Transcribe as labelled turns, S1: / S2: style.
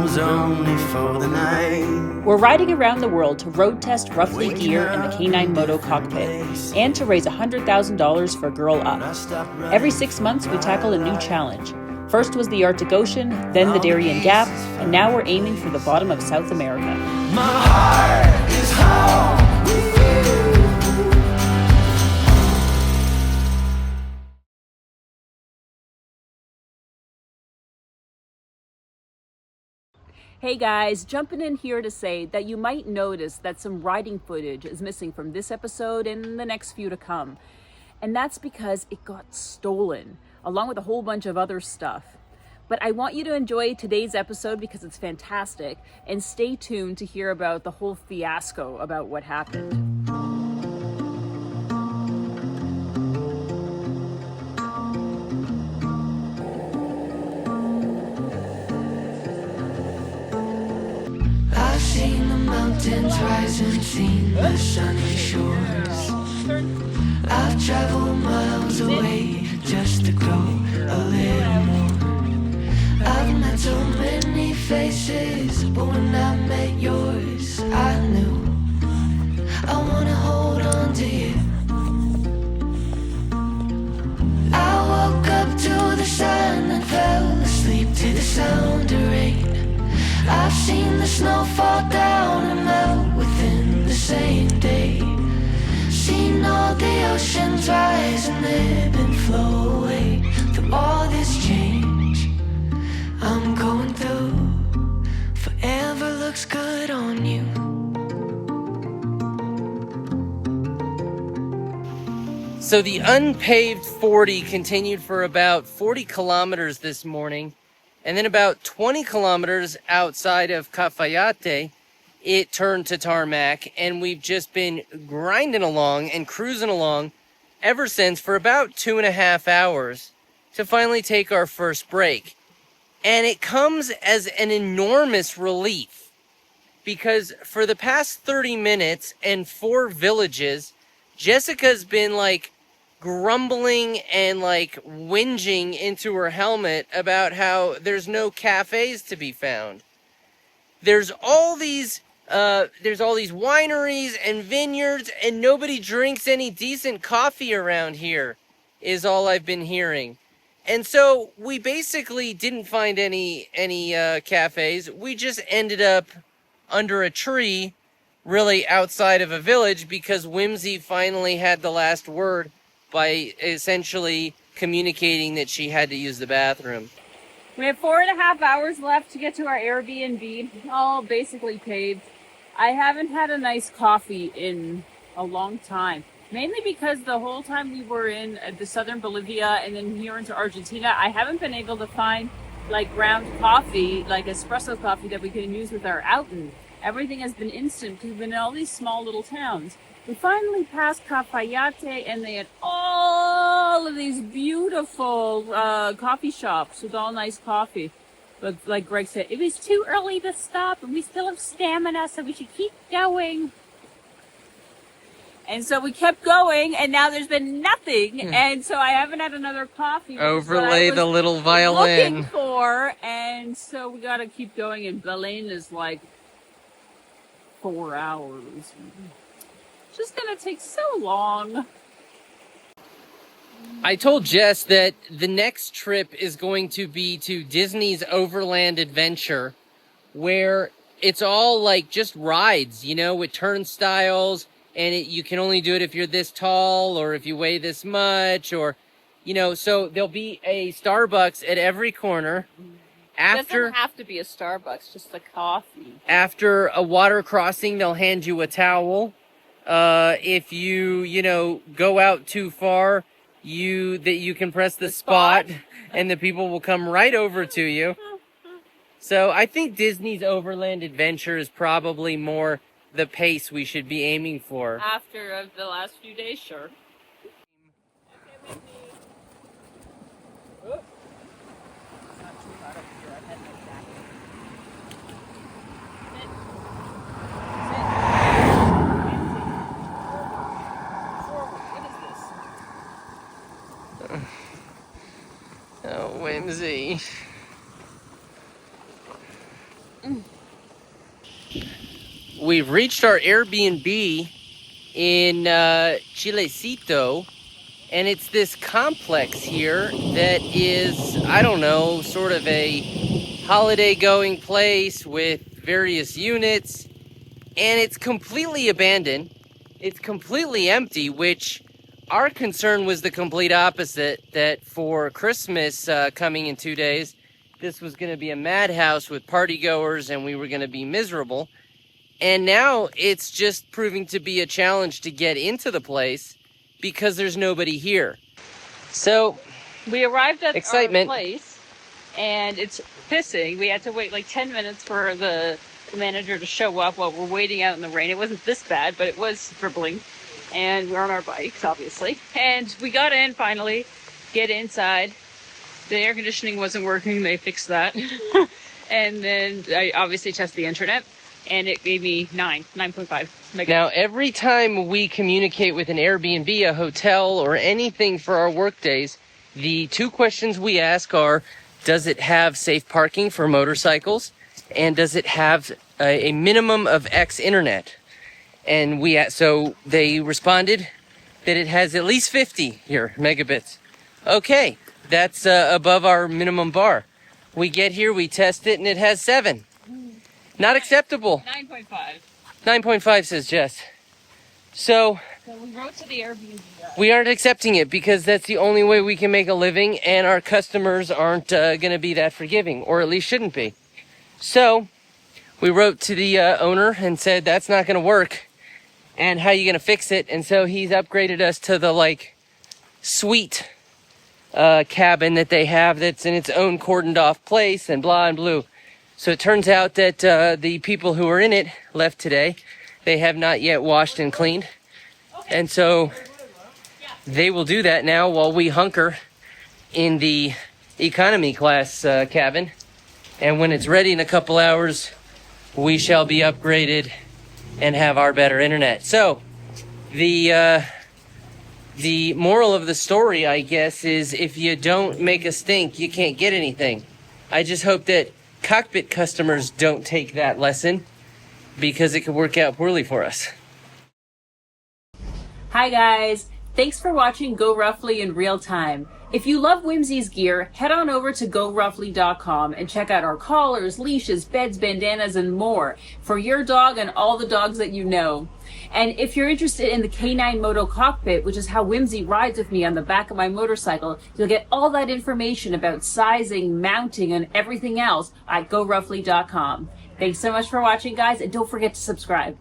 S1: was only for the night.
S2: We're riding around the world to road test Ruffly gear in the K9 Moto Cockpit and to raise $100,000 for Girl Up. Every 6 months, we tackle a new challenge. First was the Arctic Ocean, then the Darien Gap, and now we're aiming for the bottom of South America.
S1: My heart is home with you.
S2: Hey guys, jumping in here to say that you might notice that some riding footage is missing from this episode and the next few to come. And that's because it got stolen, along with a whole bunch of other stuff. But I want you to enjoy today's episode because it's fantastic, and stay tuned to hear about the whole fiasco about what happened.
S1: I've seen the mountains rise and seen the sunny shores. I've traveled miles away just to go a little more. I've met so many faces, but when I met yours, I knew I wanna hold on to you. I woke up to the sun and fell asleep to the sound of rain. I've seen the snow fall down and melt within the same day. Seen all the oceans rise and ebb and flow away. Through all this change I'm going through, forever looks good on you.
S3: So the unpaved 40 continued for about 40 kilometers this morning. And then about 20 kilometers outside of Cafayate, it turned to tarmac, and we've just been grinding along and cruising along ever since for about 2.5 hours to finally take our first break. And it comes as an enormous relief because for the past 30 minutes and 4 villages, Jessica's been like grumbling and like whinging into her helmet about how there's no cafes to be found. There's all these wineries and vineyards, and nobody drinks any decent coffee around here, is all I've been hearing. And so we basically didn't find any cafes. We just ended up under a tree, really outside of a village, because Whimsy finally had the last word by essentially communicating that she had to use the bathroom.
S2: We have 4.5 hours left to get to our Airbnb, all basically paved. I haven't had a nice coffee in a long time, mainly because the whole time we were in the southern Bolivia and then here into Argentina, I haven't been able to find like ground coffee, like espresso coffee that we can use with our Outen. Everything has been instant because we've been in all these small little towns. We finally passed Cafayate and they had all of these beautiful coffee shops with all nice coffee. But like Greg said, it was too early to stop and we still have stamina, so we should keep going. And so we kept going, and now there's been nothing. And so I haven't had another coffee.
S3: Overlay the little violin.
S2: Looking for, and so we got to keep going. And Maylyn is like 4 hours. It's just gonna take so long.
S3: I told Jess that the next trip is going to be to Disney's Overland Adventure, where it's all like just rides, you know, with turnstiles, and you can only do it if you're this tall or if you weigh this much, or, you know, so there'll be a Starbucks at every corner.
S2: It doesn't have to be a Starbucks, just a coffee.
S3: After a water crossing, they'll hand you a towel. If you know, go out too far, you can press the spot and the people will come right over to you. So I think Disney's Overland Adventure is probably more the pace we should be aiming for.
S2: After the last few days, sure.
S3: Oh, Whimsy. We've reached our Airbnb in Chilecito, and it's this complex here that is, I don't know, sort of a holiday going place with various units, and it's completely abandoned. It's completely empty, which our concern was the complete opposite, that for Christmas coming in 2 days, this was going to be a madhouse with partygoers and we were going to be miserable. And now it's just proving to be a challenge to get into the place because there's nobody here. So
S2: We arrived at
S3: excitement.
S2: our place, and it's pissing. We had to wait like 10 minutes for the manager to show up while we're waiting out in the rain. It wasn't this bad, but it was dribbling. And we're on our bikes, obviously. And we got in finally, get inside. The air conditioning wasn't working. They fixed that. And then I obviously tested the internet, and it gave me 9.5 megabytes.
S3: Now, every time we communicate with an Airbnb, a hotel, or anything for our work days, the two questions we ask are, does it have safe parking for motorcycles? And does it have a minimum of X internet? And so they responded that it has at least 50 here megabits. Okay, that's above our minimum bar. We get here, we test it, and it has 7. Not acceptable.
S2: 9.5.
S3: 9.5 says Jess. So
S2: we wrote to the Airbnb guy.
S3: we aren't accepting it because that's the only way we can make a living, and our customers aren't going to be that forgiving, or at least shouldn't be. So we wrote to the owner and said, that's not going to work. And how are you going to fix it? And so he's upgraded us to the suite cabin that they have that's in its own cordoned off place and blah and blue. So it turns out that the people who are in it left today. They have not yet washed and cleaned. And so they will do that now while we hunker in the economy class cabin. And when it's ready in a couple hours, we shall be upgraded and have our better internet. So the moral of the story, I guess, is if you don't make a stink, you can't get anything. I just hope that cockpit customers don't take that lesson, because it could work out poorly for us.
S2: Hi guys, thanks for watching Go Roughly in real time. If you love Whimsy's gear, head on over to GoRuffly.com and check out our collars, leashes, beds, bandanas, and more for your dog and all the dogs that you know. And if you're interested in the K9 Moto Cockpit, which is how Whimsy rides with me on the back of my motorcycle, you'll get all that information about sizing, mounting, and everything else at GoRuffly.com. Thanks so much for watching, guys, and don't forget to subscribe.